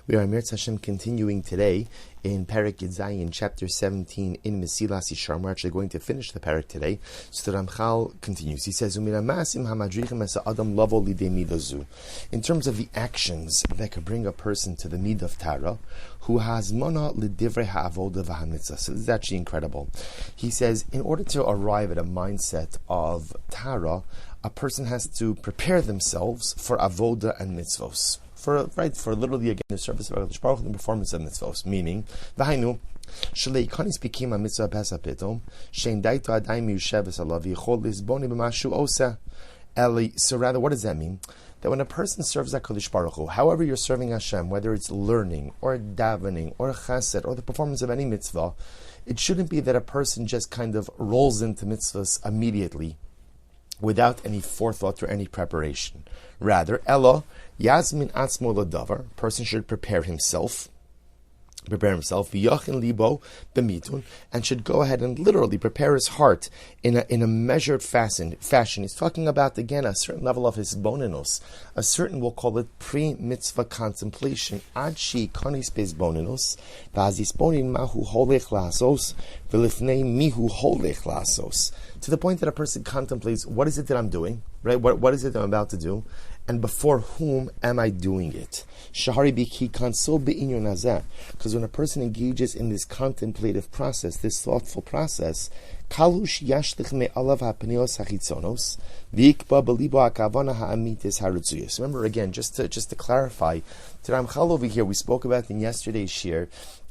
We are Mesillas Yesharim continuing today in Perek Zayin, chapter 17 in Mesillas Yesharim. We're actually going to finish the Perek today. So the Ramchal continues. He says, in terms of the actions that could bring a person to the mid of Tara, who has mana l'divrei ha'avoda v'hamitzvah. So this is actually incredible. He says, in order to arrive at a mindset of Tara, a person has to prepare themselves for avoda and mitzvos. For literally again the service of HaKadosh Baruch Hu, the performance of mitzvos. Meaning, v'hainu shalei kanis became a mitzvah pesa pitom shein daito adayim yusheves alav yichol lizboni b'mashu osa eli. So rather, what does that mean? That when a person serves HaKadosh Baruch Hu, however you're serving Hashem, whether it's learning or davening or chesed or the performance of any mitzvah, it shouldn't be that a person just kind of rolls into mitzvahs immediately without any forethought or any preparation. Rather, Elo, Yasmin Atzmo Ladavar, person should prepare himself, V'yachin libo b'mitun, and should go ahead and literally prepare his heart in a measured fashion. He's talking about, again, a certain level of his bonenos, a certain, we'll call it pre-mitzvah contemplation. Ad shi kanis bez bonenos, v'azis bonin mahu holech lasos, v'lifnei mihu holech lasos. To the point that a person contemplates, what is it that I'm doing? Right? What is it that I'm about to do? And before whom am I doing it? Shahari biki kansol be'inyon hazeh. Because when a person engages in this contemplative process, this thoughtful process, kalush yashlich me'alav ha'pneos ha'chitzonos v'ikba b'libo ha'kavana ha'amitis ha'ritzuyos. Remember again, just to clarify, to Ramchal over here, we spoke about in yesterday's shiur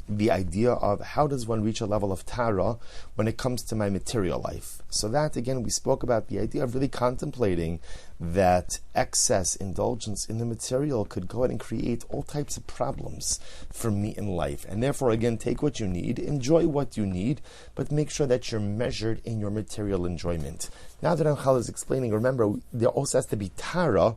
the idea of how does one reach a level of Tara when it comes to my material life. So that, again, we spoke about the idea of really contemplating that excess indulgence in the material could go ahead and create all types of problems for me in life. And therefore, again, take what you need, enjoy what you need, but make sure that you're measured in your material enjoyment. Now that Ramchal is explaining, remember, there also has to be Tara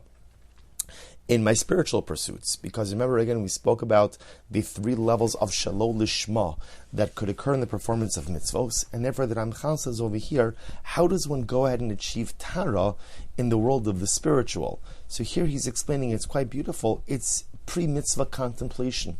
in my spiritual pursuits, because remember again we spoke about the three levels of shalol lishma that could occur in the performance of mitzvos, and therefore the Ramchal says over here, how does one go ahead and achieve Tara in the world of the spiritual? So here he's explaining, it's quite beautiful, it's pre-mitzvah contemplation.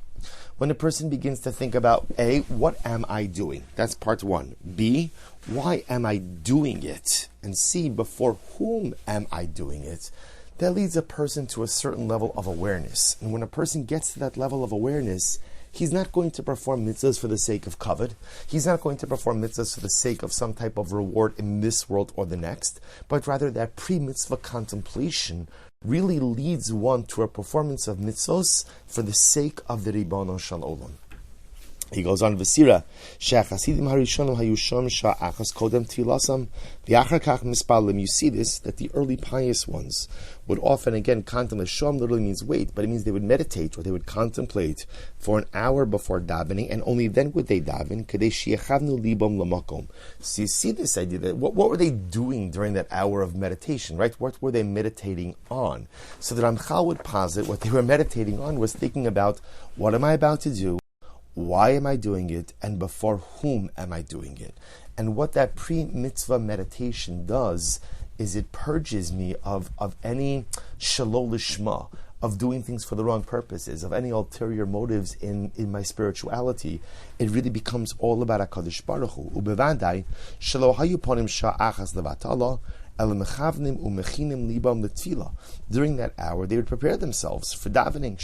When a person begins to think about A, what am I doing? That's part one. B, why am I doing it? And C, before whom am I doing it? That leads a person to a certain level of awareness. And when a person gets to that level of awareness, he's not going to perform mitzvahs for the sake of kavod. He's not going to perform mitzvahs for the sake of some type of reward in this world or the next, but rather that pre-mitzvah contemplation really leads one to a performance of mitzvahs for the sake of the Ribono Shel Olam. He goes on, V'sira, she'achasidim harishonim hayushom sha'achas kodem tilasam v'achar kach mispalim. You see this, that the early pious ones would often, again, contemplate. Shom literally means wait, but it means they would meditate or they would contemplate for an hour before davening, and only then would they daven. Kadei she'echavnu libam lamakom. So you see this idea that what were they doing during that hour of meditation, right? What were they meditating on? So the Ramchal would posit what they were meditating on was thinking about, what am I about to do? Why am I doing it? And before whom am I doing it? And what that pre-mitzvah meditation does is it purges me of any shalol lishma, of doing things for the wrong purposes, of any ulterior motives in my spirituality. It really becomes all about HaKadosh Baruch Hu. Ubevadai, shelo hayu ponim sha'achas levatala, during that hour, they would prepare themselves for davening.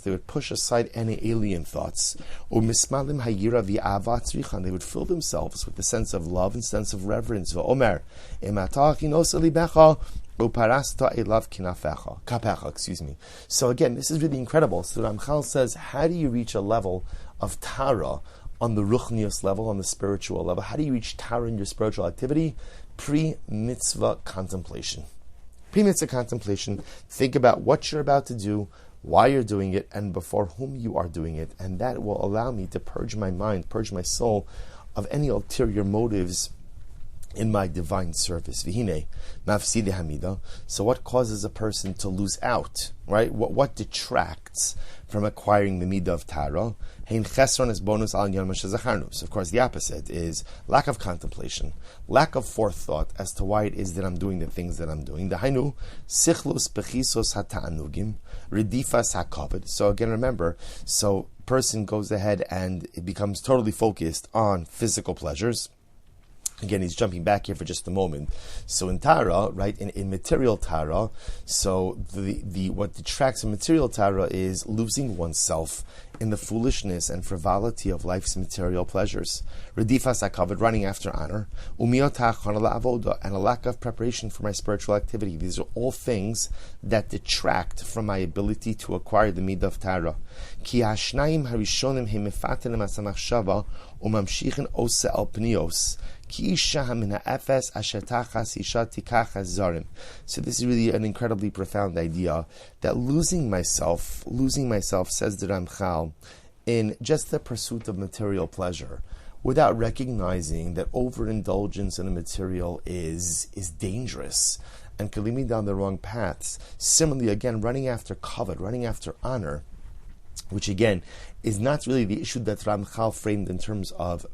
They would push aside any alien thoughts. They would fill themselves with the sense of love and sense of reverence. So again, this is really incredible. So Ramchal says, how do you reach a level of Tara on the ruchnius level, on the spiritual level? How do you reach Tara in your spiritual activity? Pre-mitzvah contemplation. Pre-mitzvah contemplation. Think about what you're about to do, why you're doing it, and before whom you are doing it. And that will allow me to purge my mind, purge my soul of any ulterior motives in my divine service. Vihine, mafside hamida. So what causes a person to lose out, right? What detracts from acquiring the midah of tara? Hein chesron is bonus al yom zacharnu. So of course the opposite is lack of contemplation, lack of forethought as to why it is that I'm doing the things that I'm doing. Dahainu sichlus bechisos hata'anugim redifas hakavod. So again, remember, so person goes ahead and it becomes totally focused on physical pleasures. Again, he's jumping back here for just a moment. So in Tara, right, in material Tara, so the what detracts from material Tara is losing oneself in the foolishness and frivolity of life's material pleasures. Redifas hakavod, running after honor. Umiotach avoda, and a lack of preparation for my spiritual activity. These are all things that detract from my ability to acquire the midah of Tara. Ki hashnayim harishonim hemifatenim asamachshava umamshichin ose al pnios. So this is really an incredibly profound idea that losing myself, says the Ramchal, in just the pursuit of material pleasure, without recognizing that overindulgence in the material is dangerous and can lead me down the wrong paths. Similarly, again, running after kavod, running after honor, which again is not really the issue that Ramchal framed in terms of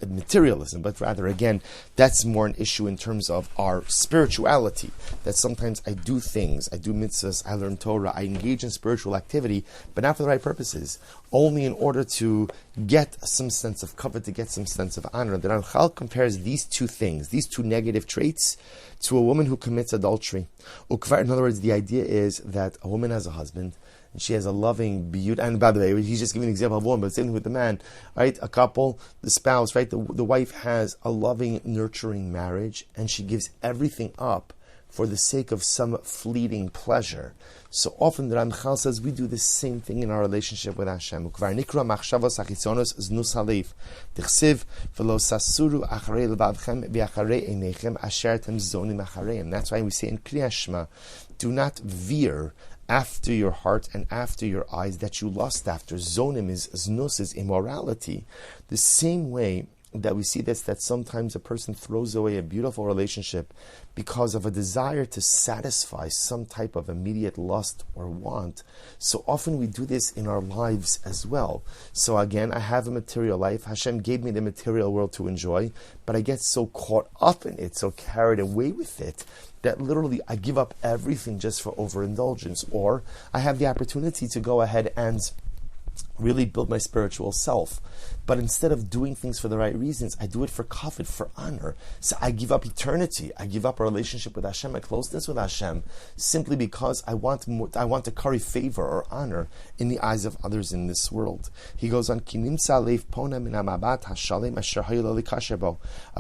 materialism, but rather, again, that's more an issue in terms of our spirituality, that sometimes I do things, I do mitzvahs, I learn Torah, I engage in spiritual activity, but not for the right purposes, only in order to get some sense of kavod, to get some sense of honor. The Ramchal compares these two things, these two negative traits, to a woman who commits adultery. In other words, the idea is that a woman has a husband, and she has a loving, beautiful, and by the way, he's just giving an example of one, but same thing with the man, right? A couple, the spouse, right? The wife has a loving, nurturing marriage, and she gives everything up for the sake of some fleeting pleasure. So often the Ramchal says we do the same thing in our relationship with Hashem. And that's why we say in Kriya Shema, do not veer after your heart and after your eyes that you lust after. Zonim is znus, is immorality. The same way that we see this, that sometimes a person throws away a beautiful relationship because of a desire to satisfy some type of immediate lust or want. So often we do this in our lives as well. So again, I have a material life. Hashem gave me the material world to enjoy, but I get so caught up in it, so carried away with it, that literally I give up everything just for overindulgence. Or I have the opportunity to go ahead and really build my spiritual self. But instead of doing things for the right reasons, I do it for kavod, for honor. So I give up eternity. I give up a relationship with Hashem, a closeness with Hashem, simply because I want to curry favor or honor in the eyes of others in this world. He goes on, a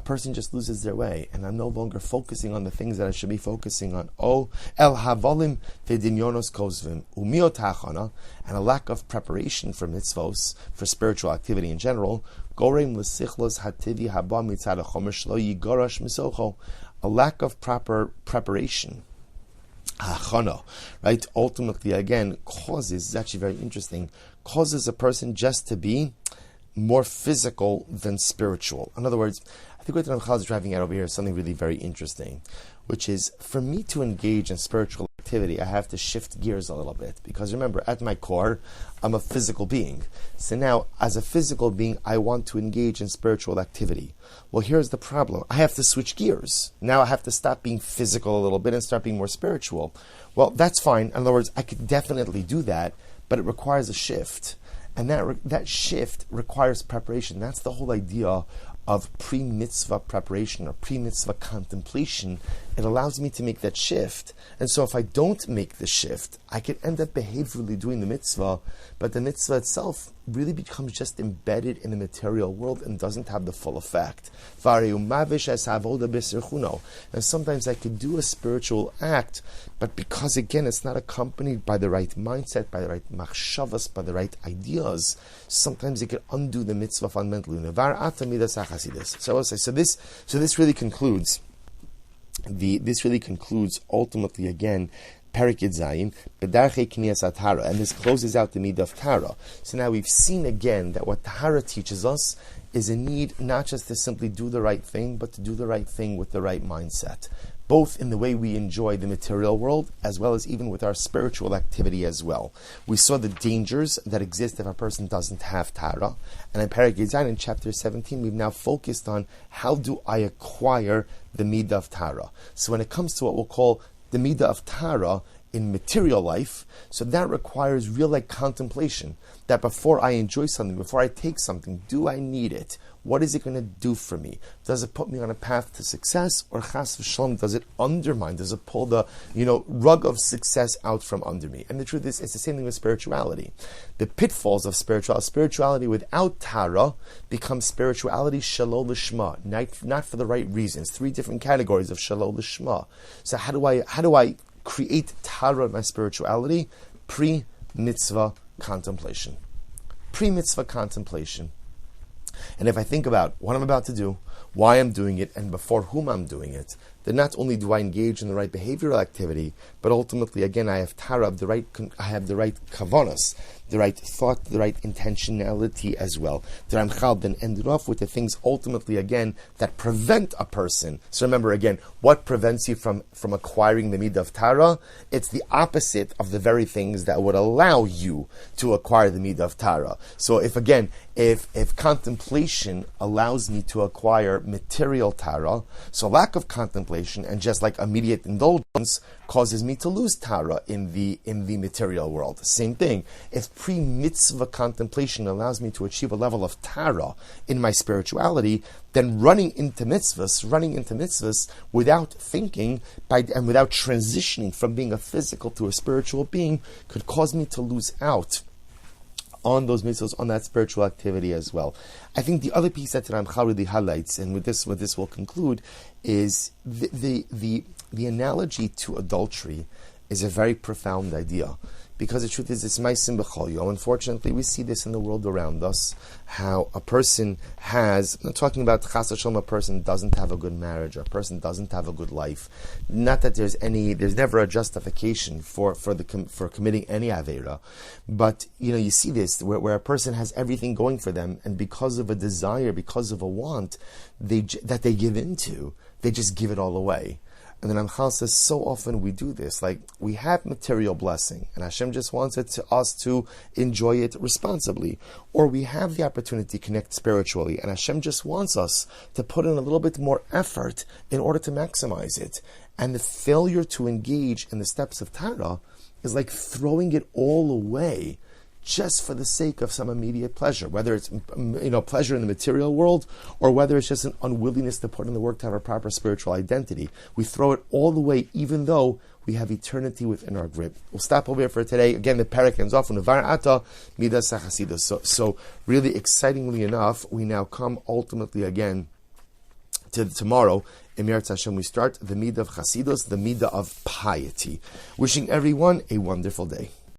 person just loses their way, and I'm no longer focusing on the things that I should be focusing on. Oh, el havolim vedinyonos kozvim umiotachana, and a lack of preparation for mitzvos, for spiritual activity in general, gorem l'sichlos hativi haba mitzad hachomer shlo yigorash misocho, a lack of proper preparation, hachana, right? Ultimately, again, causes, it's actually very interesting, causes a person just to be more physical than spiritual. In other words, I think what the Ramchal is driving at over here is something really very interesting, which is, for me to engage in spiritual activity, I have to shift gears a little bit. Because remember, at my core, I'm a physical being. So now, as a physical being, I want to engage in spiritual activity. Well, here's the problem. I have to switch gears. Now I have to stop being physical a little bit and start being more spiritual. Well, that's fine. In other words, I could definitely do that, but it requires a shift. And that shift requires preparation. That's the whole idea of pre-mitzvah preparation or pre-mitzvah contemplation. It allows me to make that shift. And so if I don't make the shift, I could end up behaviorally doing the mitzvah, but the mitzvah itself really becomes just embedded in the material world and doesn't have the full effect. And sometimes I could do a spiritual act, but because again it's not accompanied by the right mindset, by the right machshavas, by the right ideas, sometimes it could undo the mitzvah fundamentally. So this really concludes ultimately again Perik Zayin, Bedarchei Kniyas Tara, and this closes out the midah of Tara. So now we've seen again that what Tahara teaches us is a need not just to simply do the right thing, but to do the right thing with the right mindset, both in the way we enjoy the material world, as well as even with our spiritual activity as well. We saw the dangers that exist if a person doesn't have Tara. And in Perek Yizayim, in chapter 17, we've now focused on how do I acquire the Midah of Tara. So when it comes to what we'll call the Midah of Tara in material life, so that requires real contemplation, that before I enjoy something, before I take something, do I need it? What is it going to do for me? Does it put me on a path to success, or chas v'shalom, does it undermine? Does it pull the rug of success out from under me? And the truth is, it's the same thing with spirituality. The pitfalls of spirituality without Tara becomes spirituality shalol l'shma, not for the right reasons. 3 different categories of shalol l'shma. So how do I create Tara in my spirituality? Pre-mitzvah contemplation. Pre-mitzvah contemplation. And if I think about what I'm about to do, why I'm doing it, and before whom I'm doing it, then not only do I engage in the right behavioral activity, but ultimately, again, I have Tara, I have the right kavanas, the right thought, the right intentionality as well. The Ramchal then ended off with the things ultimately, again, that prevent a person. So remember, again, what prevents you from acquiring the Midah of Tara? It's the opposite of the very things that would allow you to acquire the Midah of Tara. So if contemplation allows me to acquire material Tara, so lack of contemplation and just like immediate indulgence causes me to lose Tara in the material world. Same thing. If pre-mitzvah contemplation allows me to achieve a level of Tara in my spirituality, then running into mitzvahs without thinking and without transitioning from being a physical to a spiritual being could cause me to lose out on those mitzvahs, on that spiritual activity as well. I think the other piece that Ramchal really highlights, and with this we'll conclude, is the analogy to adultery is a very profound idea. Because the truth is, it's ma'asim b'chol yom. Unfortunately, we see this in the world around us, how a person has, I'm not talking about chas v'shalom, a person doesn't have a good marriage, or a person doesn't have a good life. Not that there's never a justification for committing any aveira. But, you see this, where a person has everything going for them, and because of a desire, because of a want, that they give into, they just give it all away. And then Ramchal says, so often we do this. Like, we have material blessing, and Hashem just wants us to enjoy it responsibly. Or we have the opportunity to connect spiritually, and Hashem just wants us to put in a little bit more effort in order to maximize it. And the failure to engage in the steps of Tara is like throwing it all away just for the sake of some immediate pleasure, whether it's pleasure in the material world, or whether it's just an unwillingness to put in the work to have a proper spiritual identity. We throw it all away, even though we have eternity within our grip. We'll stop over here for today. Again, the parak ends off on Uvar Ata Midas Chasidus. So really excitingly enough, we now come ultimately again to tomorrow. In Meretz Hashem, we start the Midah of Chasidus, the Midah of piety. Wishing everyone a wonderful day.